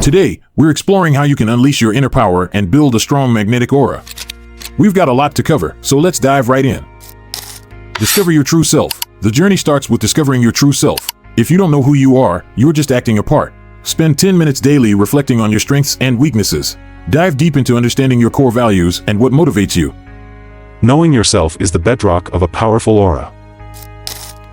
Today, we're exploring how you can unleash your inner power and build a strong magnetic aura. We've got a lot to cover, so let's dive right in. Discover your true self. The journey starts with discovering your true self. If you don't know who you are, you're just acting a part. Spend 10 minutes daily reflecting on your strengths and weaknesses. Dive deep into understanding your core values and what motivates you. Knowing yourself is the bedrock of a powerful aura.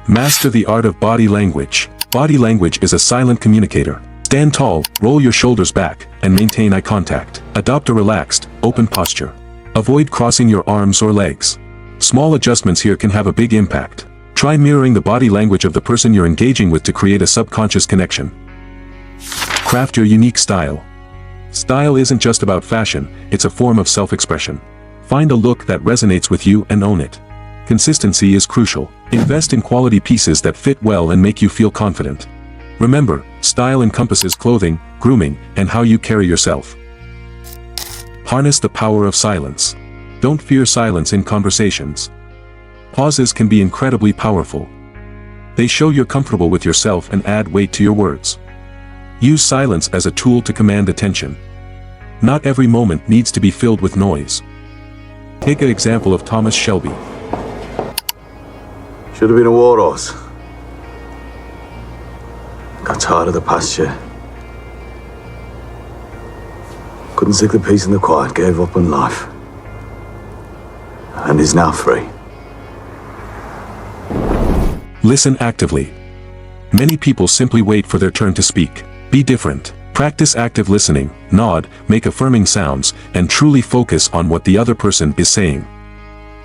Master the art of body language. Body language is a silent communicator. Stand tall, roll your shoulders back, and maintain eye contact. Adopt a relaxed, open posture. Avoid crossing your arms or legs. Small adjustments here can have a big impact. Try mirroring the body language of the person you're engaging with to create a subconscious connection. Craft your unique style. Style isn't just about fashion, it's a form of self-expression. Find a look that resonates with you and own it. Consistency is crucial. Invest in quality pieces that fit well and make you feel confident. Remember, style encompasses clothing, grooming, and how you carry yourself. Harness the power of silence. Don't fear silence in conversations. Pauses can be incredibly powerful. They show you're comfortable with yourself and add weight to your words. Use silence as a tool to command attention. Not every moment needs to be filled with noise. Take an example of Thomas Shelby. Should have been a war horse. Got tired of the pasture. Couldn't seek the peace and the quiet, gave up on life. And is now free. Listen actively. Many people simply wait for their turn to speak. Be different. Practice active listening, nod, make affirming sounds, and truly focus on what the other person is saying.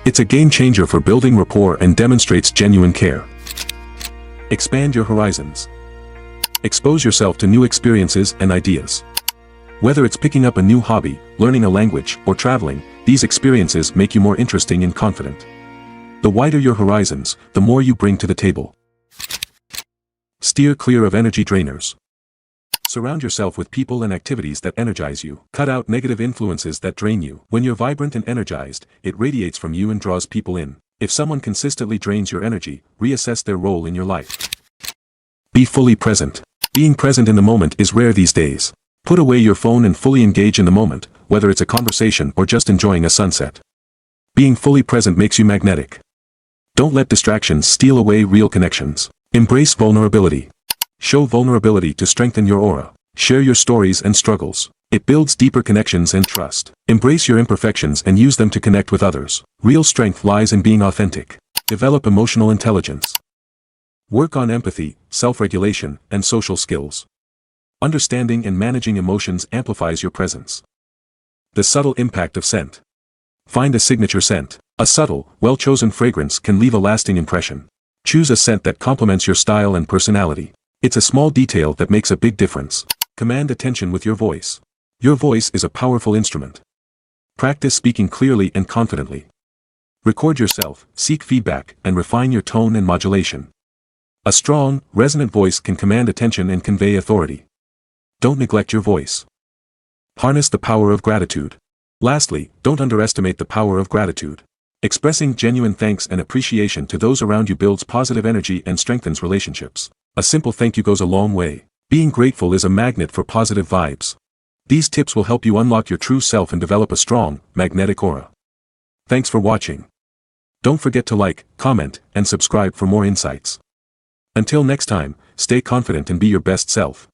It's a game changer for building rapport and demonstrates genuine care. Expand your horizons. Expose yourself to new experiences and ideas. Whether it's picking up a new hobby, learning a language, or traveling, these experiences make you more interesting and confident. The wider your horizons, the more you bring to the table. Steer clear of energy drainers. Surround yourself with people and activities that energize you. Cut out negative influences that drain you. When you're vibrant and energized, it radiates from you and draws people in. If someone consistently drains your energy, reassess their role in your life. Be fully present. Being present in the moment is rare these days. Put away your phone and fully engage in the moment, whether it's a conversation or just enjoying a sunset. Being fully present makes you magnetic. Don't let distractions steal away real connections. Embrace vulnerability. Show vulnerability to strengthen your aura. Share your stories and struggles. It builds deeper connections and trust. Embrace your imperfections and use them to connect with others. Real strength lies in being authentic. Develop emotional intelligence. Work on empathy, self-regulation, and social skills. Understanding and managing emotions amplifies your presence. The subtle impact of scent. Find a signature scent. A subtle, well-chosen fragrance can leave a lasting impression. Choose a scent that complements your style and personality. It's a small detail that makes a big difference. Command attention with your voice. Your voice is a powerful instrument. Practice speaking clearly and confidently. Record yourself, seek feedback, and refine your tone and modulation. A strong, resonant voice can command attention and convey authority. Don't neglect your voice. Harness the power of gratitude. Lastly, don't underestimate the power of gratitude. Expressing genuine thanks and appreciation to those around you builds positive energy and strengthens relationships. A simple thank you goes a long way. Being grateful is a magnet for positive vibes. These tips will help you unlock your true self and develop a strong, magnetic aura. Thanks for watching. Don't forget to like, comment, and subscribe for more insights. Until next time, stay confident and be your best self.